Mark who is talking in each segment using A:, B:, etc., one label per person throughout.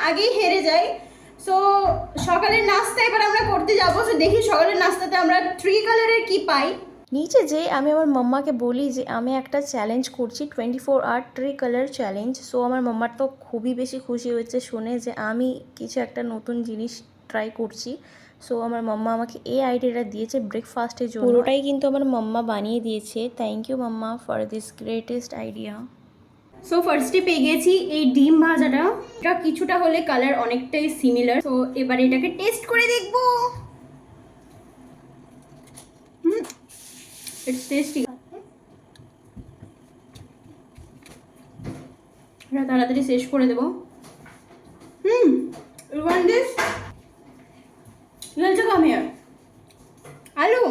A: আগেই হেরে যাই। সো সকালের নাস্তা এবার আমরা করতে যাবো। সো দেখি সকালের নাস্তাতে আমরা 3 কালারের কি পাই।
B: নিচে যে আমি আমার মাম্মাকে বলি যে আমি একটা চ্যালেঞ্জ করছি 24 hour three colour challenge. So আমার মাম্মার তো খুবই বেশি খুশি হয়েছে শুনে যে আমি কিছু একটা নতুন জিনিস ট্রাই করছি। সো আমার মাম্মা আমাকে এই আইডিয়াটা দিয়েছে ব্রেকফাস্টের জন্য। পুরোটাই কিন্তু আমার মাম্মা বানিয়ে দিয়েছে। Thank you mamma for this greatest idea.
A: So ফার্স্টে পেয়ে গেছি এই ডিম ভাজাটা। এটা কিছুটা হলে কালার অনেকটাই সিমিলার। সো এবার এটাকে টেস্ট করে দেখবো। It's tasty. এটা তাড়াতাড়ি শেষ করে দেবো। You want this? You also come here. আলু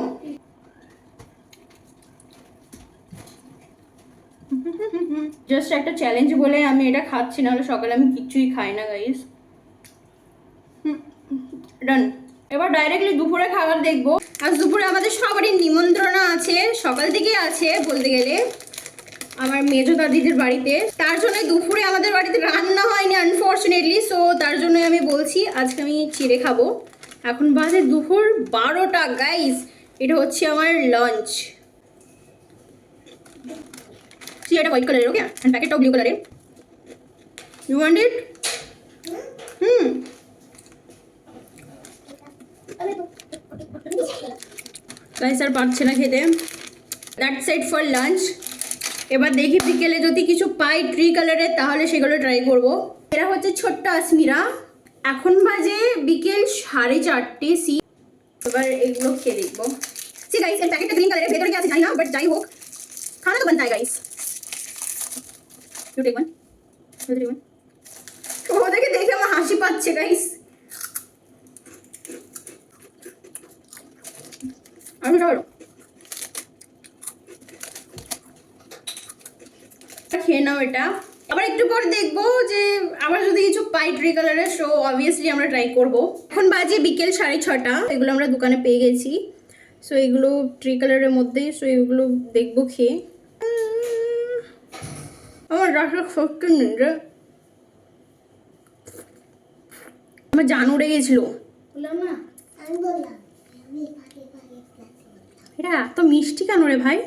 A: জাস্ট একটা চ্যালেঞ্জ বলে আমি এটা খাচ্ছি, নাহলে সকালে আমি কিচ্ছুই খাই না গাইস। ডান। এবার ডাইরেক্টলি দুপুরে খাবার দেখবো। আজ দুপুরে আমাদের সবারই নিমন্ত্রণ আছে, সকাল থেকে আছে বলতে গেলে, আমার মেজো দাদিদের বাড়িতে। তার জন্য দুপুরে আমাদের বাড়িতে রান্না হয়নি আনফর্চুনেটলি। সো তার জন্য আমি বলছি আজকে আমি চিড়ে খাবো। এখন বাজে দুপুর 12টা গাইস। এটা হচ্ছে আমার লাঞ্চ। চিড়েটা হোয়াইট কালারের, ওকে, অ্যান্ড প্যাকেটটাও ব্লু কালারের। You want it? গাইস আর পারছে না খেতে। That's it for lunch. এবার দেখি বিকেলে যদি কিছু পাই ট্রি কালারের তাহলে সেগুলো ট্রাই করব। এরা হচ্ছে ছোট্ট আসমিরা। এখন বাজে বিকেল 4:30। সি এবার এগুলো খেয়ে দেখবো। সি গাইস, এর প্যাকেটটা গ্রিন কালারের, ভেতরে কি আছে জানি না, বাট যাই হোক খানা তো বানতা है গাইস। You take one. ওদেরকে দেখে আমার হাসি পাচ্ছে গাইস। আমি চলো খেয়ে নাও এটা। আবার একটু পর দেখবো যে আবার যদি কিছু পাই ট্রি কালারের, সো অবভিয়াসলি আমরা ট্রাই করব। এখন বাজে বিকেল 6:30। এগুলো আমরা দোকানে পেয়ে গেছি। সো এগুলো ট্রি কালারের মধ্যে। সো এগুলো দেখবো খেয়ে। আমার রাসা সত্যি নেই রে, আমার জান উড়ে গেছিল। এটা এত মিষ্টি কেন রে ভাই?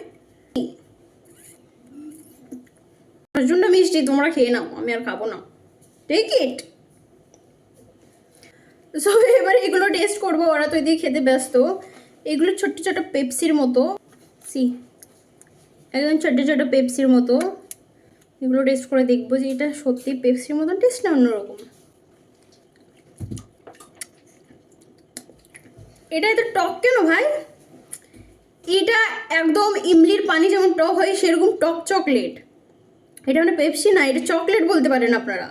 A: প্রচন্ড মিষ্টি। তোমরা খেয়ে নাও, আমি আর খাবো না। Take it. সো এবার এগুলো টেস্ট করবো। ওরা তো এদিকে খেতে ব্যস্ত। এগুলো ছোট্ট ছোট পেপসির মতো। সি একদম ছোট্ট ছোট পেপসির মতো। এগুলো টেস্ট করে দেখবো যে এটা সত্যি পেপসির মতন টেস্ট না অন্যরকম। এটা এত টক কেন ভাই? এটা একদম ইমলির পানি যেমন টক হয় সেরকম টক চকলেট। এটা মানে পেপসি না, এটা চকলেট বলতে পারেন আপনারা।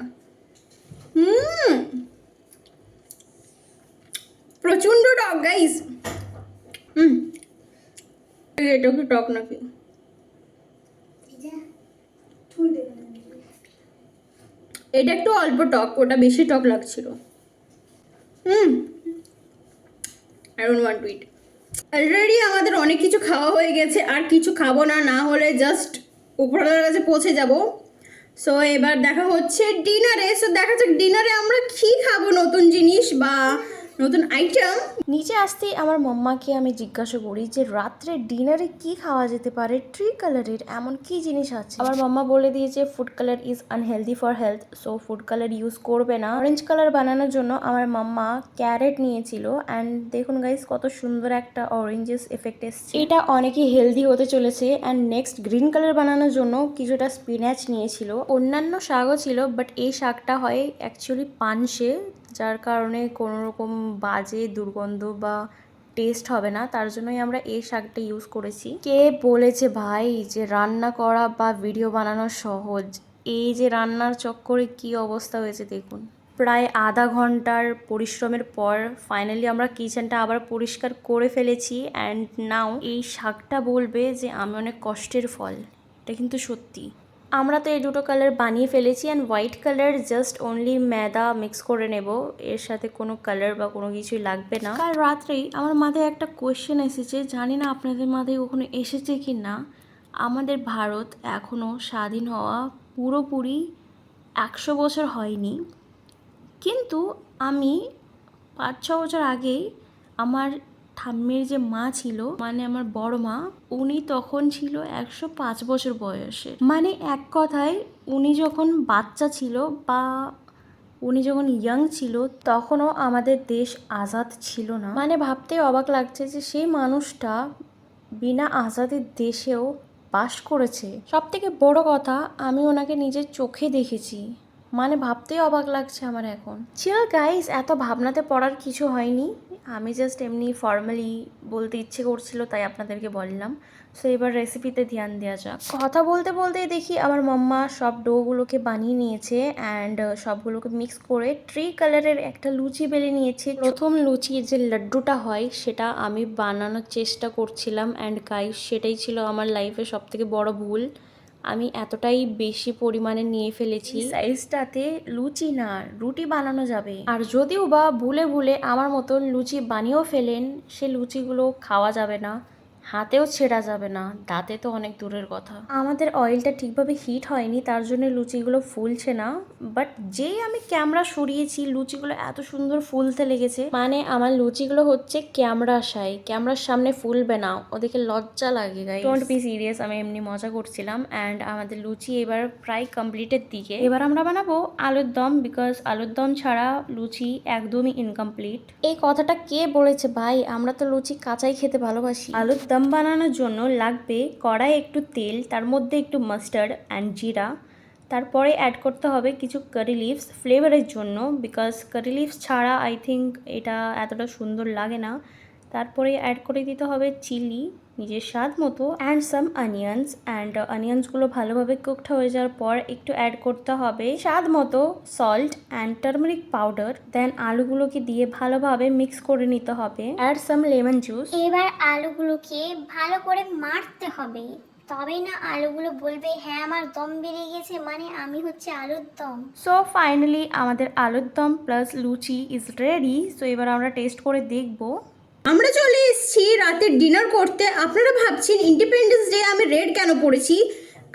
A: প্রচন্ড টক গাইস। এটা কি টক নাকি? এটা একটু অল্প টক, ওটা বেশি টক লাগছিল। I don't want to it. Already আমাদের অনেক কিছু খাওয়া হয়ে গেছে, আর কিছু খাবো না, না হলে জাস্ট উপরওয়ালার কাছে পৌঁছে যাব। সো এবার দেখা হচ্ছে ডিনারে। সো দেখা যাক ডিনারে আমরা কি খাবো, নতুন জিনিস বা নতুন আইটেম।
B: নিচে আসতেই আমার মাম্মাকে আমি জিজ্ঞাসা করি যে রাত্রে ডিনারে কি খাওয়া যেতে পারে ট্রি কালারের, এমন কি জিনিস আছে। আমার মাম্মা বলে দিয়েছে food colour is unhealthy for health, so food colour use করবে না। অরেঞ্জ কালার বানানোর জন্য আমার মাম্মা ক্যারেট নিয়েছিল, অ্যান্ড দেখুন গাইস কত সুন্দর একটা অরেঞ্জেস এফেক্ট এসছে। এটা অনেকই হেলদি হতে চলেছে। অ্যান্ড নেক্সট গ্রিন কালার বানানোর জন্য কিছুটা স্পিনাচ নিয়েছিল। অন্যান্য শাকও ছিল, বাট এই শাকটা হয় অ্যাকচুয়ালি পানসে, যার কারণে কোনো রকম বাজে দুর্গন্ধ বা টেস্ট হবে না, তার জন্যই আমরা এই শাকটা ইউজ করেছি। কে বলেছে ভাই যে রান্না করা বা ভিডিও বানানো সহজ? এই যে রান্নার চক্করে কি অবস্থা হয়েছে দেখুন। প্রায় আধা ঘন্টার পরিশ্রমের পর ফাইনালি আমরা কিচেনটা আবার পরিষ্কার করে ফেলেছি। অ্যান্ড নাও এই শাকটা বলবে যে আমি অনেক কষ্টের ফল। এটা কিন্তু সত্যি। আমরা তো এই দুটো কালার বানিয়ে ফেলেছি, and white colour just only ময়দা মিক্স করে নেব, এর সাথে কোনো কালার বা কোনো কিছুই লাগবে না। কাল রাত্রেই আমার মাথায় একটা কোয়েশ্চেন এসেছে, জানি না আপনাদের মাথায় কখনো এসেছে কি না। আমাদের ভারত এখনও স্বাধীন হওয়া পুরোপুরি 100 বছর হয়নি, কিন্তু আমি 5-6 বছর আগেই আমার ঠাম্মির যে মা ছিল, মানে আমার বড় মা, উনি তখন ছিল 105 বছর বয়সে। মানে এক কথায় উনি যখন বাচ্চা ছিল বা উনি যখন ইয়াং ছিল তখনও আমাদের দেশ আজাদ ছিল না। মানে ভাবতে অবাক লাগছে যে সেই মানুষটা বিনা আজাদের দেশেও বাস করেছে। সব থেকে বড় কথা, আমি ওনাকে নিজের চোখে দেখেছি। মানে ভাবতেই অবাক লাগছে আমার এখন। চিল গাইস, এত ভাবনাতে পড়ার কিছু হয়নি, আমি জাস্ট এমনি ফর্মালি বলতে ইচ্ছে করছিল তাই আপনাদেরকে বললাম। সো এবার রেসিপিতে ধ্যান দেওয়া যাক। কথা বলতে বলতেই দেখি আমার মাম্মা সব ডোগুলোকে বানিয়ে নিয়েছে অ্যান্ড সবগুলোকে মিক্স করে ট্রি কালারের একটা লুচি বেলে নিয়েছে। প্রথম লুচির যে লাড্ডুটা হয় সেটা আমি বানানোর চেষ্টা করছিলাম অ্যান্ড গাইস সেটাই ছিল আমার লাইফে সব থেকে বড় ভুল। আমি এতটাই বেশি পরিমাণে নিয়ে ফেলেছি, সাইজটাতে লুচি না রুটি বানানো যাবে। আর যদিও বা ভুলে ভুলে আমার মতন লুচি বানিয়েও ফেলেন, সে লুচিগুলো খাওয়া যাবে না, হাতেও ছেঁড়া যাবে না, দাঁতে তো অনেক দূরের কথা। আমাদের অয়েলটা ঠিকভাবে হিট হয়নি, তার জন্য লুচিগুলো ফুলছে না। বাট যেই আমি ক্যামেরা সরিয়েছি লুচিগুলো এত সুন্দর ফুলতে লেগেছে। মানে আমার লুচিগুলো হচ্ছে ক্যামেরার সামনে ফুলবে না, ওদেরকে লজ্জা লাগে গাইস। ডোন্ট বি সিরিয়াস, আমি এমনি মজা করছিলাম। অ্যান্ড আমাদের লুচি এবার প্রায় কমপ্লিটের দিকে। এবার আমরা বানাবো আলুর দম, বিকজ আলুর দম ছাড়া লুচি একদমই ইনকমপ্লিট। এই কথাটা কে বলেছে ভাই? আমরা তো লুচি কাঁচাই খেতে ভালোবাসি। আলুর দম বানানোর জন্য লাগবে কড়াই একটু তেল, তার মধ্যে একটু মাস্টার্ড অ্যান্ড জিরা, তারপরে অ্যাড করতে হবে কিছু কারি লিভস ফ্লেভারের জন্য, বিকজ কারি লিভস ছাড়া আই থিঙ্ক এটা এতটা সুন্দর লাগে না। তারপরে অ্যাড করে দিতে হবে চিলি নিজের স্বাদ মতো অ্যান্ড সাম অনিয়ন্স। অ্যান্ড অনিয়ন্সগুলো ভালোভাবে কুকড হয়ে যাওয়ার পর একটু অ্যাড করতে হবে স্বাদ মতো salt and turmeric powder. Then আলুগুলোকে দিয়ে ভালোভাবে মিক্স করে নিতে হবে। Add some lemon juice.
C: এবার আলুগুলোকে ভালো করে মারতে হবে, তবেই না আলুগুলো বলবে হ্যাঁ আমার দম বেরিয়ে গেছে, মানে আমি হচ্ছে আলুর দম।
B: সো ফাইনালি আমাদের আলুর দম plus luchi is ready. So এবার আমরা টেস্ট করে দেখবো।
A: আমরা চলে এসেছি রাতের ডিনার করতে। আপনারা ভাবছেন ইন্ডিপেন্ডেন্স ডে আমি রেড কেন পরেছি?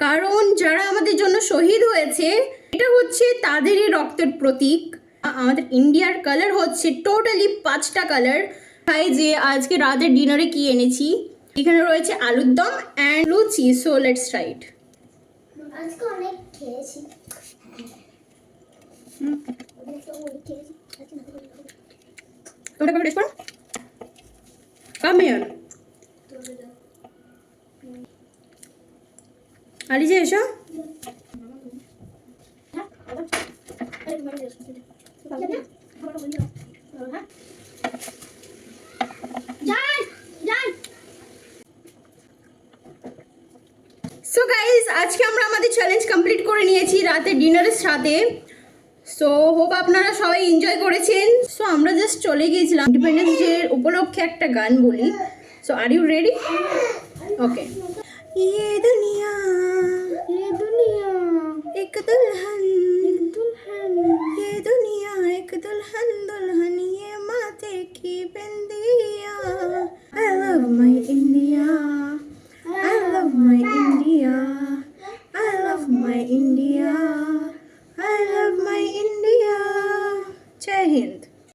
A: কারণ যারা আমাদের জন্য শহীদ হয়েছে এটা হচ্ছে তাদেরই রক্তের প্রতীক। আমাদের ইন্ডিয়ার কালার হচ্ছে টোটালি 5টা কালার। তাই যে আজকে রাতের ডিনারে কি এনেছি, এখানে রয়েছে আলুর দম and luchi. So let's write.
C: আজকে অনেক খেয়েছি।
A: তোমরা কবে টেস্ট করো? Come here. আলিজা এসো। সো গাইস, আজকে আমরা আমাদের চ্যালেঞ্জ কমপ্লিট করে নিয়েছি রাতের ডিনারের সাথে। সো হোপ আপনারা সবাই এনজয় করেছেন। সো আমরা জাস্ট চলে গিয়েছিলাম ইন্ডিপেন্ডেন্স ডে উপলক্ষে একটা গান বলি। So are you ready? Okay. ये दुनिया एक दुल्हन, ये दुनिया एक दुल्हन, दुल्हन ये माँ